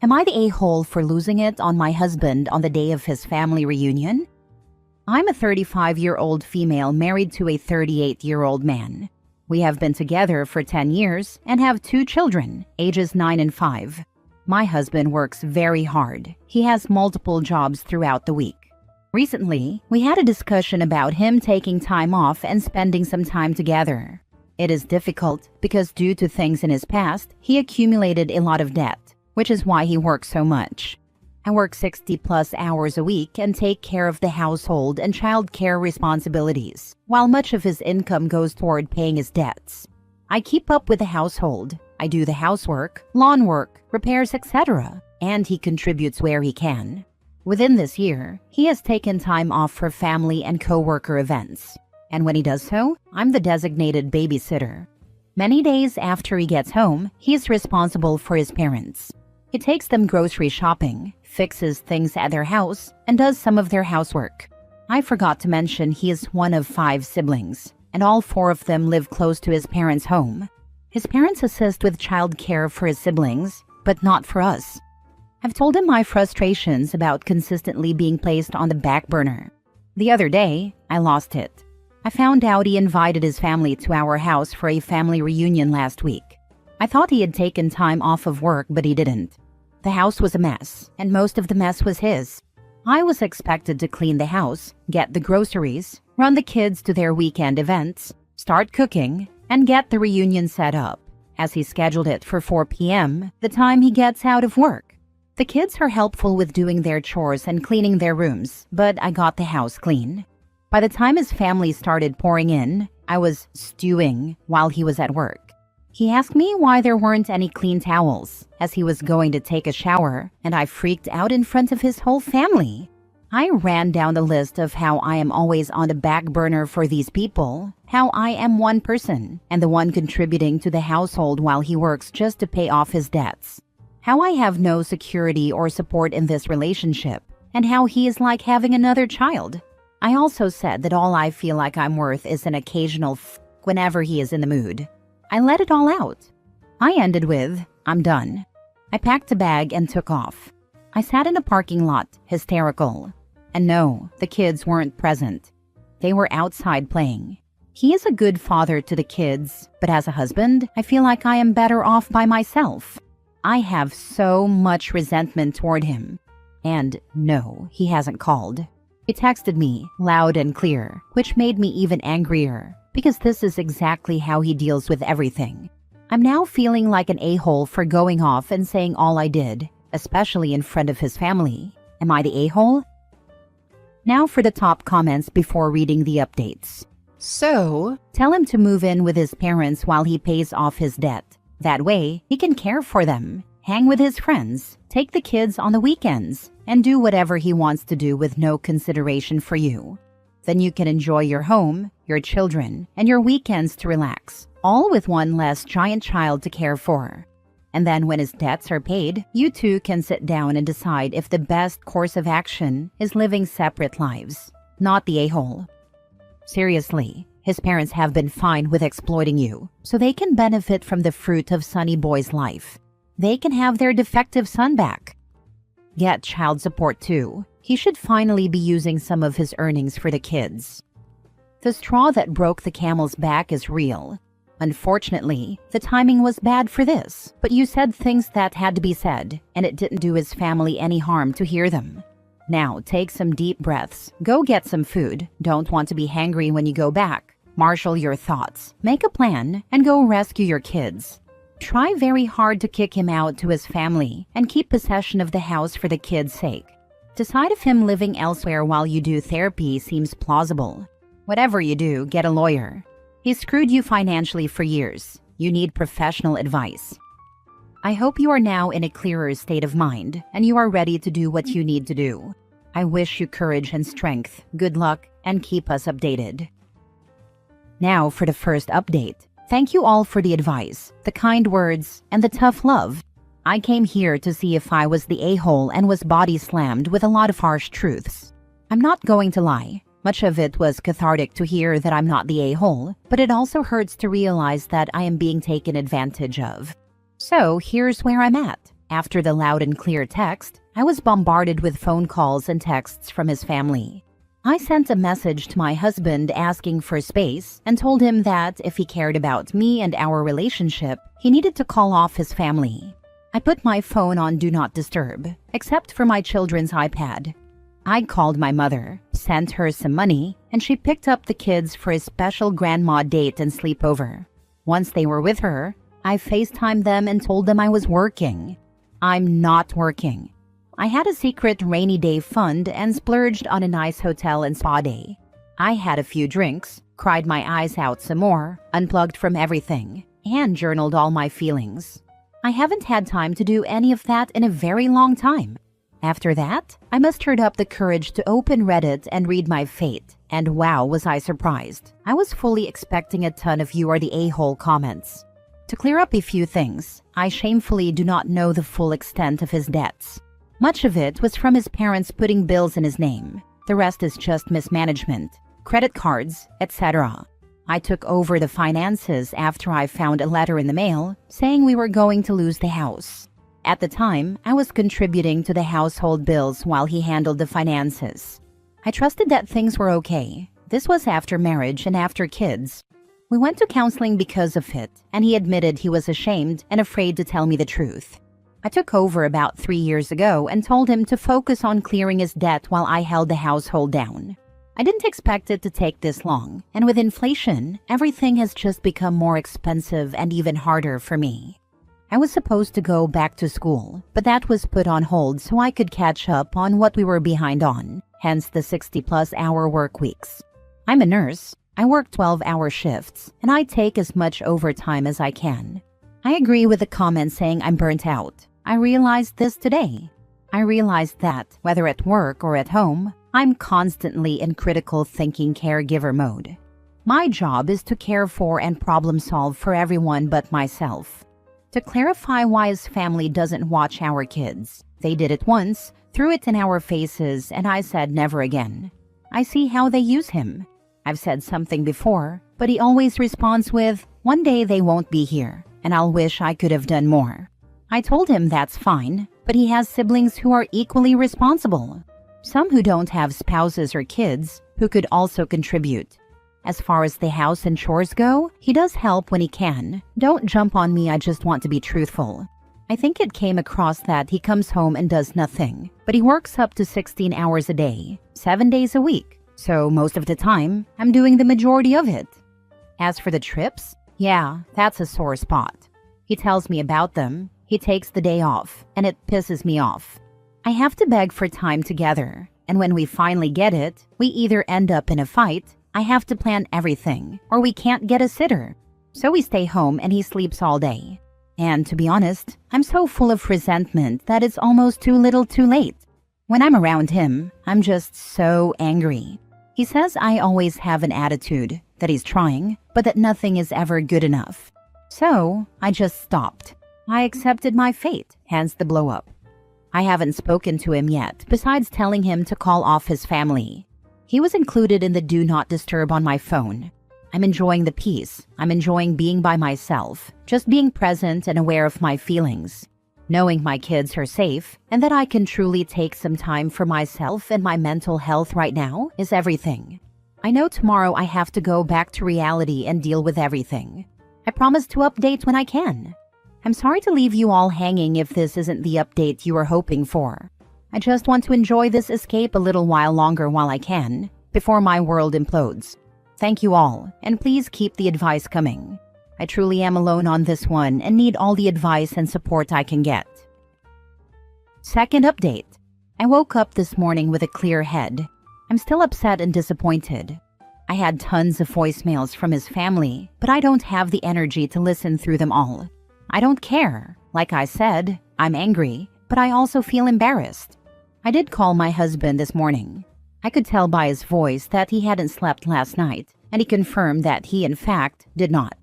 Am I the a-hole for losing it on my husband on the day of his family reunion? I'm a 35-year-old female married to a 38-year-old man. We have been together for 10 years and have 2 children, ages 9 and 5. My husband works very hard. He has multiple jobs throughout the week. Recently, we had a discussion about him taking time off and spending some time together. It is difficult because due to things in his past, he accumulated a lot of debt, which is why he works so much. I work 60+ hours a week and take care of the household and child care responsibilities, while much of his income goes toward paying his debts. I keep up with the household. I do the housework, lawn work, repairs, etc., and he contributes where he can. Within this year, he has taken time off for family and co-worker events. And when he does so, I'm the designated babysitter. Many days after he gets home, he is responsible for his parents. He takes them grocery shopping, fixes things at their house, and does some of their housework. I forgot to mention he is one of 5 siblings, and all 4 of them live close to his parents' home. His parents assist with child care for his siblings, but not for us. I've told him my frustrations about consistently being placed on the back burner. The other day, I lost it. I found out he invited his family to our house for a family reunion last week. I thought he had taken time off of work, but he didn't. The house was a mess, and most of the mess was his. I was expected to clean the house, get the groceries, run the kids to their weekend events, start cooking, and get the reunion set up, as he scheduled it for 4 p.m., the time he gets out of work. The kids are helpful with doing their chores and cleaning their rooms, but I got the house clean. By the time his family started pouring in, I was stewing while he was at work. He asked me why there weren't any clean towels, as he was going to take a shower, and I freaked out in front of his whole family. I ran down the list of how I am always on the back burner for these people, how I am one person, and the one contributing to the household while he works just to pay off his debts. How I have no security or support in this relationship, and how he is like having another child. I also said that all I feel like I'm worth is an occasional whenever he is in the mood. I let it all out. I ended with, I'm done. I packed a bag and took off. I sat in a parking lot, hysterical. And no, the kids weren't present. They were outside playing. He is a good father to the kids, but as a husband, I feel like I am better off by myself. I have so much resentment toward him. And no, he hasn't called. He texted me, loud and clear, which made me even angrier, because this is exactly how he deals with everything. I'm now feeling like an a-hole for going off and saying all I did, especially in front of his family. Am I the a-hole? Now for the top comments before reading the updates. So, tell him to move in with his parents while he pays off his debt. That way, he can care for them, hang with his friends, take the kids on the weekends, and do whatever he wants to do with no consideration for you. Then you can enjoy your home, your children, and your weekends to relax, all with one less giant child to care for. And then when his debts are paid, you two can sit down and decide if the best course of action is living separate lives, not the a-hole. Seriously, his parents have been fine with exploiting you, so they can benefit from the fruit of Sonny Boy's life. They can have their defective son back. Get child support too. He should finally be using some of his earnings for the kids. The straw that broke the camel's back is real. Unfortunately, the timing was bad for this, but you said things that had to be said, and it didn't do his family any harm to hear them. Now, take some deep breaths, go get some food, don't want to be hangry when you go back. Marshal your thoughts, make a plan, and go rescue your kids. Try very hard to kick him out to his family and keep possession of the house for the kids' sake. Decide if him living elsewhere while you do therapy seems plausible. Whatever you do, get a lawyer. He screwed you financially for years. You need professional advice. I hope you are now in a clearer state of mind and you are ready to do what you need to do. I wish you courage and strength, good luck, and keep us updated. Now for the first update. Thank you all for the advice, the kind words, and the tough love. I came here to see if I was the a-hole and was body slammed with a lot of harsh truths. I'm not going to lie. Much of it was cathartic to hear that I'm not the a-hole, but it also hurts to realize that I am being taken advantage of. So here's where I'm at. After the loud and clear text, I was bombarded with phone calls and texts from his family. I sent a message to my husband asking for space and told him that if he cared about me and our relationship, he needed to call off his family. I put my phone on Do Not Disturb, except for my children's iPad. I called my mother, sent her some money, and she picked up the kids for a special grandma date and sleepover. Once they were with her, I FaceTimed them and told them I was working. I'm not working. I had a secret rainy day fund and splurged on a nice hotel and spa day. I had a few drinks, cried my eyes out some more, unplugged from everything, and journaled all my feelings. I haven't had time to do any of that in a very long time. After that, I mustered up the courage to open Reddit and read my fate, and wow was I surprised. I was fully expecting a ton of "you are the a-hole" comments. To clear up a few things, I shamefully do not know the full extent of his debts. Much of it was from his parents putting bills in his name. The rest is just mismanagement, credit cards, etc. I took over the finances after I found a letter in the mail saying we were going to lose the house. At the time, I was contributing to the household bills while he handled the finances. I trusted that things were okay. This was after marriage and after kids. We went to counseling because of it, and he admitted he was ashamed and afraid to tell me the truth. I took over about 3 years ago and told him to focus on clearing his debt while I held the household down. I didn't expect it to take this long, and with inflation, everything has just become more expensive and even harder for me. I was supposed to go back to school, but that was put on hold so I could catch up on what we were behind on, hence the 60-plus hour work weeks. I'm a nurse. I work 12-hour shifts, and I take as much overtime as I can. I agree with the comment saying I'm burnt out. I realized this today. I realized that, whether at work or at home, I'm constantly in critical thinking caregiver mode. My job is to care for and problem solve for everyone but myself. To clarify why his family doesn't watch our kids, they did it once, threw it in our faces, and I said never again. I see how they use him. I've said something before, but he always responds with, "One day they won't be here, and I'll wish I could have done more." I told him that's fine, but he has siblings who are equally responsible. Some who don't have spouses or kids who could also contribute. As far as the house and chores go, he does help when he can. Don't jump on me, I just want to be truthful. I think it came across that he comes home and does nothing, but he works up to 16 hours a day, 7 days a week. So most of the time, I'm doing the majority of it. As for the trips, yeah, that's a sore spot. He tells me about them. He takes the day off, and it pisses me off. I have to beg for time together, and when we finally get it, we either end up in a fight, I have to plan everything, or we can't get a sitter. So we stay home and he sleeps all day. And to be honest, I'm so full of resentment that it's almost too little too late. When I'm around him, I'm just so angry. He says I always have an attitude, that he's trying, but that nothing is ever good enough. So I just stopped. I accepted my fate, hence the blow-up. I haven't spoken to him yet, besides telling him to call off his family. He was included in the Do Not Disturb on my phone. I'm enjoying the peace. I'm enjoying being by myself, just being present and aware of my feelings. Knowing my kids are safe, and that I can truly take some time for myself and my mental health right now is everything. I know tomorrow I have to go back to reality and deal with everything. I promise to update when I can. I'm sorry to leave you all hanging if this isn't the update you were hoping for. I just want to enjoy this escape a little while longer while I can, before my world implodes. Thank you all, and please keep the advice coming. I truly am alone on this one and need all the advice and support I can get. Second update. I woke up this morning with a clear head. I'm still upset and disappointed. I had tons of voicemails from his family, but I don't have the energy to listen through them all. I don't care. Like I said, I'm angry, but I also feel embarrassed. I did call my husband this morning. I could tell by his voice that he hadn't slept last night, and he confirmed that he in fact did not.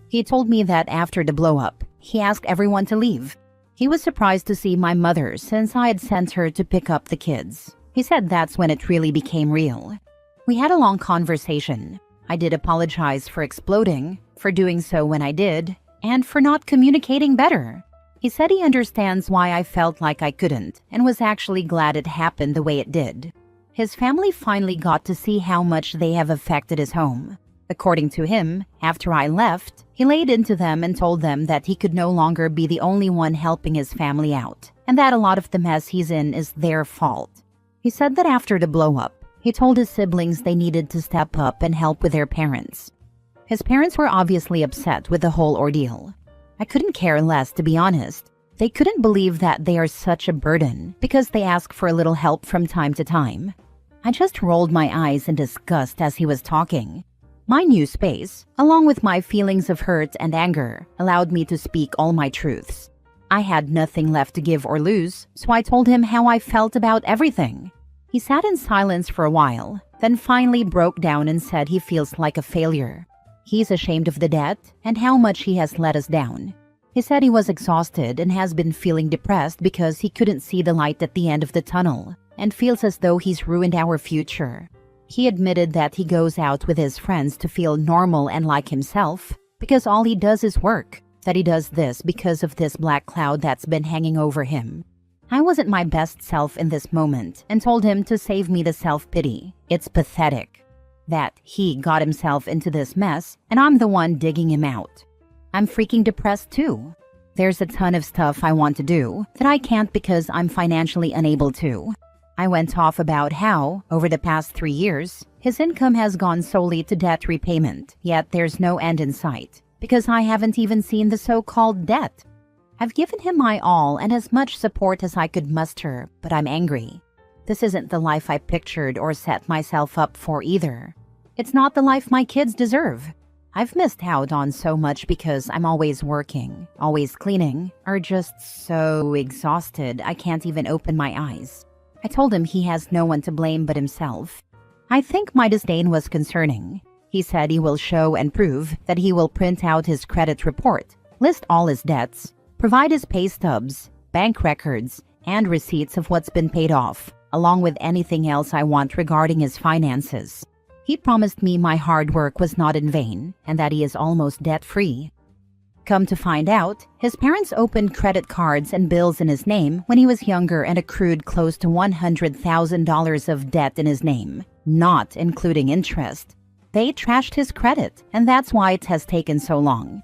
He told me that after the blow-up, he asked everyone to leave. He was surprised to see my mother since I had sent her to pick up the kids. He said that's when it really became real. We had a long conversation. I did apologize for exploding, for doing so when I did, and for not communicating better. He said he understands why I felt like I couldn't and was actually glad it happened the way it did. His family finally got to see how much they have affected his home. According to him, after I left, he laid into them and told them that he could no longer be the only one helping his family out, and that a lot of the mess he's in is their fault. He said that after the blow-up, he told his siblings they needed to step up and help with their parents. His parents were obviously upset with the whole ordeal. I couldn't care less, to be honest. They couldn't believe that they are such a burden because they ask for a little help from time to time. I just rolled my eyes in disgust as he was talking. My new space, along with my feelings of hurt and anger, allowed me to speak all my truths. I had nothing left to give or lose, so I told him how I felt about everything. He sat in silence for a while, then finally broke down and said he feels like a failure. He's ashamed of the debt and how much he has let us down. He said he was exhausted and has been feeling depressed because he couldn't see the light at the end of the tunnel and feels as though he's ruined our future. He admitted that he goes out with his friends to feel normal and like himself because all he does is work, that he does this because of this black cloud that's been hanging over him. I wasn't my best self in this moment and told him to save me the self-pity. It's pathetic that he got himself into this mess and I'm the one digging him out. I'm freaking depressed too. There's a ton of stuff I want to do that I can't because I'm financially unable to. I went off about how, over the past 3 years, his income has gone solely to debt repayment, yet there's no end in sight, because I haven't even seen the so-called debt. I've given him my all and as much support as I could muster, but I'm angry. This isn't the life I pictured or set myself up for either. It's not the life my kids deserve. I've missed out on so much because I'm always working, always cleaning, or just so exhausted I can't even open my eyes. I told him he has no one to blame but himself. I think my disdain was concerning. He said he will show and prove that he will print out his credit report, list all his debts, provide his pay stubs, bank records, and receipts of what's been paid off, along with anything else I want regarding his finances. He promised me my hard work was not in vain and that he is almost debt-free. Come to find out, his parents opened credit cards and bills in his name when he was younger and accrued close to $100,000 of debt in his name, not including interest. They trashed his credit, and that's why it has taken so long.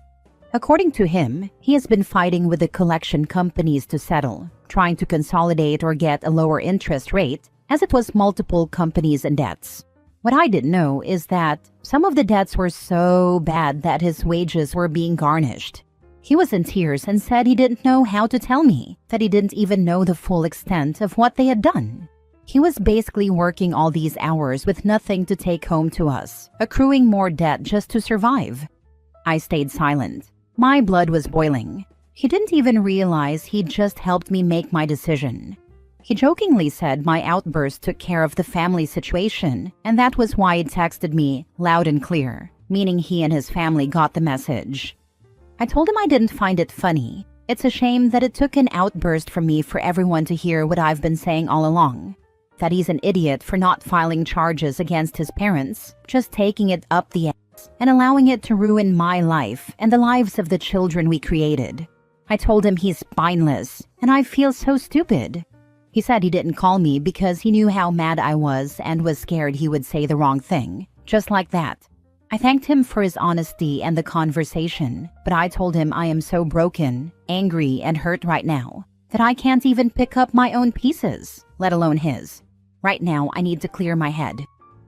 According to him, he has been fighting with the collection companies to settle, trying to consolidate or get a lower interest rate, as it was multiple companies and debts. What I didn't know is that some of the debts were so bad that his wages were being garnished. He was in tears and said he didn't know how to tell me, that he didn't even know the full extent of what they had done. He was basically working all these hours with nothing to take home to us, accruing more debt just to survive. I stayed silent. My blood was boiling. He didn't even realize he'd just helped me make my decision. He jokingly said my outburst took care of the family situation, and that was why he texted me loud and clear, meaning he and his family got the message. I told him I didn't find it funny. It's a shame that it took an outburst from me for everyone to hear what I've been saying all along. That he's an idiot for not filing charges against his parents, just taking it up the ass and allowing it to ruin my life and the lives of the children we created. I told him he's spineless, and I feel so stupid. He said he didn't call me because he knew how mad I was and was scared he would say the wrong thing, just like that. I thanked him for his honesty and the conversation, but I told him I am so broken, angry, and hurt right now that I can't even pick up my own pieces, let alone his. Right now, I need to clear my head.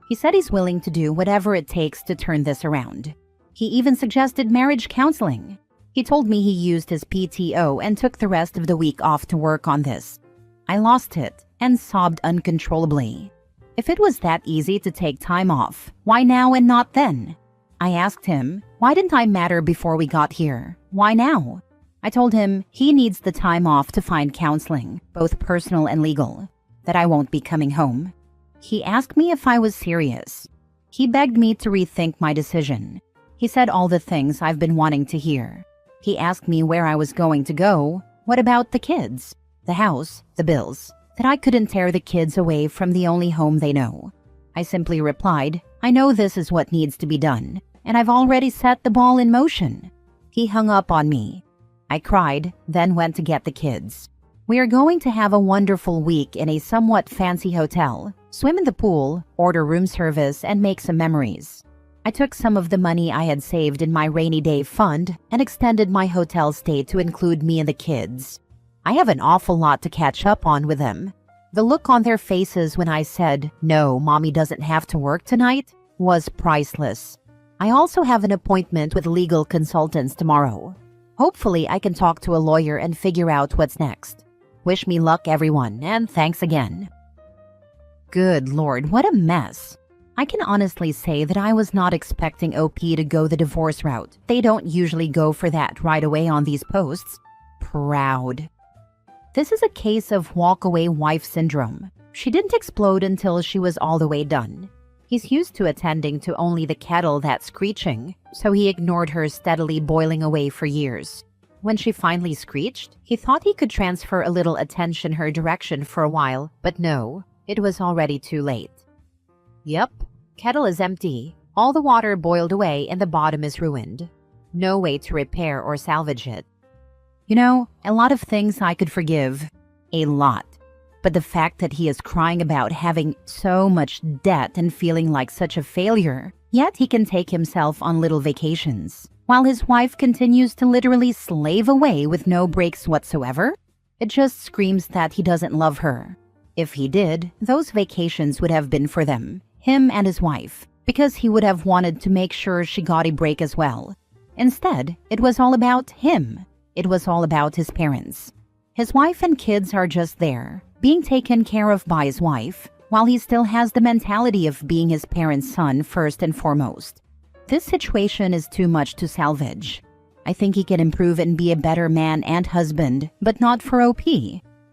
He said he's willing to do whatever it takes to turn this around. He even suggested marriage counseling. He told me he used his PTO and took the rest of the week off to work on this. I lost it and sobbed uncontrollably. If it was that easy to take time off, why now and not then? I asked him, why didn't I matter before we got here? Why now? I told him he needs the time off to find counseling, both personal and legal, that I won't be coming home. He asked me if I was serious. He begged me to rethink my decision. He said all the things I've been wanting to hear. He asked me where I was going to go. What about the kids? The house, the bills, that I couldn't tear the kids away from the only home they know. I simply replied, I know this is what needs to be done, and I've already set the ball in motion. He hung up on me. I cried, then went to get the kids. We are going to have a wonderful week in a somewhat fancy hotel, swim in the pool, order room service, and make some memories. I took some of the money I had saved in my rainy day fund and extended my hotel stay to include me and the kids. I have an awful lot to catch up on with them. The look on their faces when I said, "No, Mommy doesn't have to work tonight," was priceless. I also have an appointment with legal consultants tomorrow. Hopefully, I can talk to a lawyer and figure out what's next. Wish me luck, everyone, and thanks again. Good Lord, what a mess. I can honestly say that I was not expecting OP to go the divorce route. They don't usually go for that right away on these posts. Proud. This is a case of walk-away wife syndrome. She didn't explode until she was all the way done. He's used to attending to only the kettle that's screeching, so he ignored her steadily boiling away for years. When she finally screeched, he thought he could transfer a little attention her direction for a while, but no, it was already too late. Yep, kettle is empty. All the water boiled away and the bottom is ruined. No way to repair or salvage it. You know, a lot of things I could forgive. A lot. But the fact that he is crying about having so much debt and feeling like such a failure, yet he can take himself on little vacations, while his wife continues to literally slave away with no breaks whatsoever, it just screams that he doesn't love her. If he did, those vacations would have been for them, him and his wife, because he would have wanted to make sure she got a break as well. Instead, it was all about him. It was all about his parents. His wife and kids are just there, being taken care of by his wife, while he still has the mentality of being his parents' son first and foremost. This situation is too much to salvage. I think he can improve and be a better man and husband, but not for OP.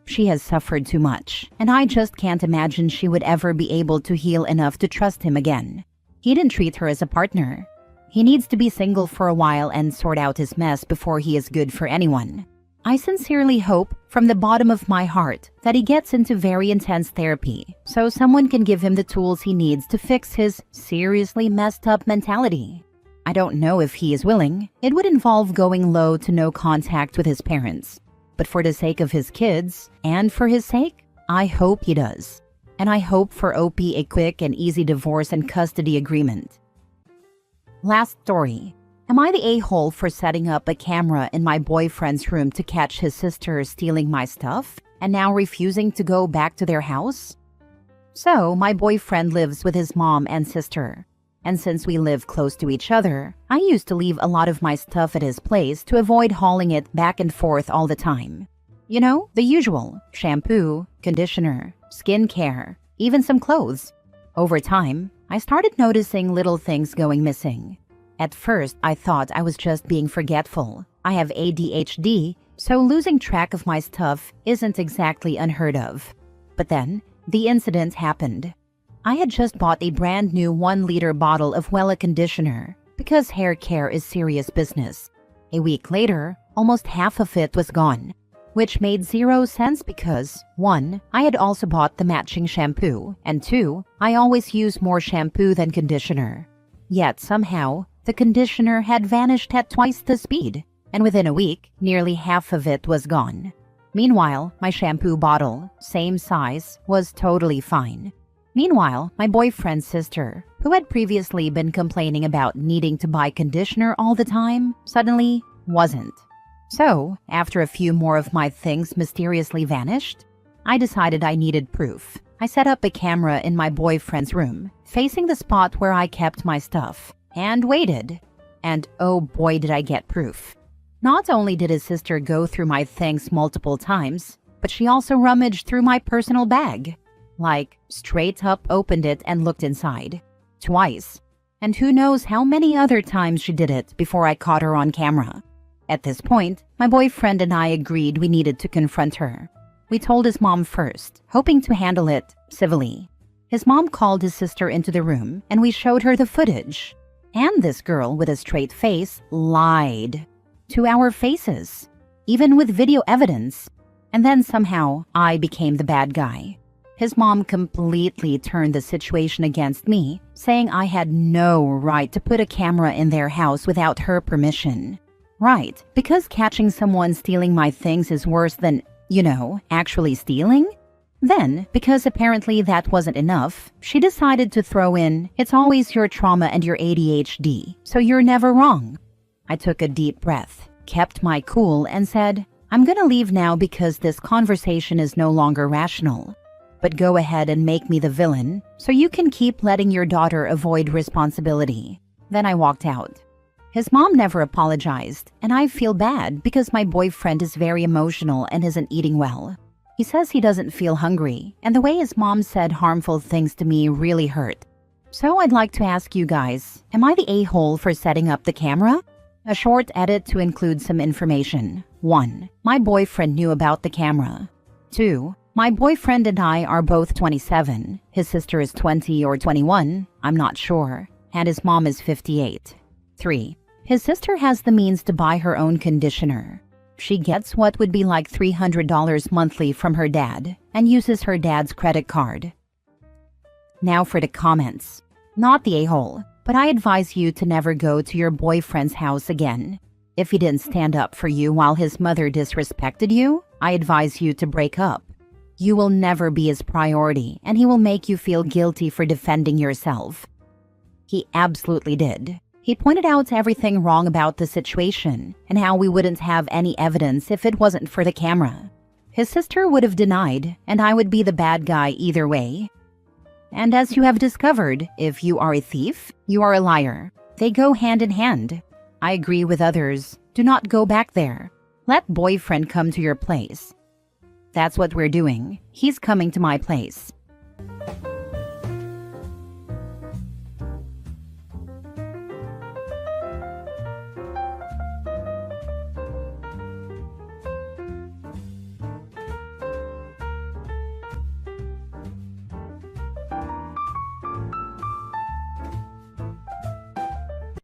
She has suffered too much, and I just can't imagine she would ever be able to heal enough to trust him again. He didn't treat her as a partner. He needs to be single for a while and sort out his mess before he is good for anyone. I sincerely hope, from the bottom of my heart, that he gets into very intense therapy, so someone can give him the tools he needs to fix his seriously messed up mentality. I don't know if he is willing. It would involve going low to no contact with his parents. But for the sake of his kids, and for his sake, I hope he does. And I hope for OP a quick and easy divorce and custody agreement. Last story. Am I the a-hole for setting up a camera in my boyfriend's room to catch his sister stealing my stuff and now refusing to go back to their house? So, my boyfriend lives with his mom and sister. And since we live close to each other, I used to leave a lot of my stuff at his place to avoid hauling it back and forth all the time. You know, the usual: shampoo, conditioner, skincare, even some clothes. Over time, I started noticing little things going missing. At first, I thought I was just being forgetful. I have ADHD, so losing track of my stuff isn't exactly unheard of. But then, the incident happened. I had just bought a brand new 1-liter bottle of Wella conditioner because hair care is serious business. A week later, almost half of it was gone, which made zero sense because 1, I had also bought the matching shampoo, and 2, I always use more shampoo than conditioner. Yet somehow, the conditioner had vanished at twice the speed, and within a week, nearly half of it was gone. Meanwhile, my shampoo bottle, same size, was totally fine. Meanwhile, my boyfriend's sister, who had previously been complaining about needing to buy conditioner all the time, suddenly wasn't. So, after a few more of my things mysteriously vanished, I decided I needed proof. I set up a camera in my boyfriend's room, facing the spot where I kept my stuff, and waited. And oh boy did I get proof. Not only did his sister go through my things multiple times, but she also rummaged through my personal bag. Like, straight up opened it and looked inside. Twice. And who knows how many other times she did it before I caught her on camera. At this point, my boyfriend and I agreed we needed to confront her. We told his mom first, hoping to handle it civilly. His mom called his sister into the room, and we showed her the footage. And this girl with a straight face lied. To our faces. Even with video evidence. And then somehow, I became the bad guy. His mom completely turned the situation against me, saying I had no right to put a camera in their house without her permission. Right, because catching someone stealing my things is worse than, actually stealing? Then, because apparently that wasn't enough, she decided to throw in, "It's always your trauma and your ADHD, so you're never wrong." I took a deep breath, kept my cool, and said, "I'm gonna leave now because this conversation is no longer rational. But go ahead and make me the villain, so you can keep letting your daughter avoid responsibility." Then I walked out. His mom never apologized, and I feel bad because my boyfriend is very emotional and isn't eating well. He says he doesn't feel hungry, and the way his mom said harmful things to me really hurt. So I'd like to ask you guys, am I the a-hole for setting up the camera? A short edit to include some information. 1. My boyfriend knew about the camera. 2. My boyfriend and I are both 27. His sister is 20 or 21, I'm not sure, and his mom is 58. 3. His sister has the means to buy her own conditioner. She gets what would be like $300 monthly from her dad and uses her dad's credit card. Now for the comments. Not the a-hole, but I advise you to never go to your boyfriend's house again. If he didn't stand up for you while his mother disrespected you, I advise you to break up. You will never be his priority, and he will make you feel guilty for defending yourself. He absolutely did. He pointed out everything wrong about the situation and how we wouldn't have any evidence if it wasn't for the camera. His sister would have denied, and I would be the bad guy either way. And as you have discovered, if you are a thief, you are a liar. They go hand in hand. I agree with others. Do not go back there. Let boyfriend come to your place. That's what we're doing. He's coming to my place.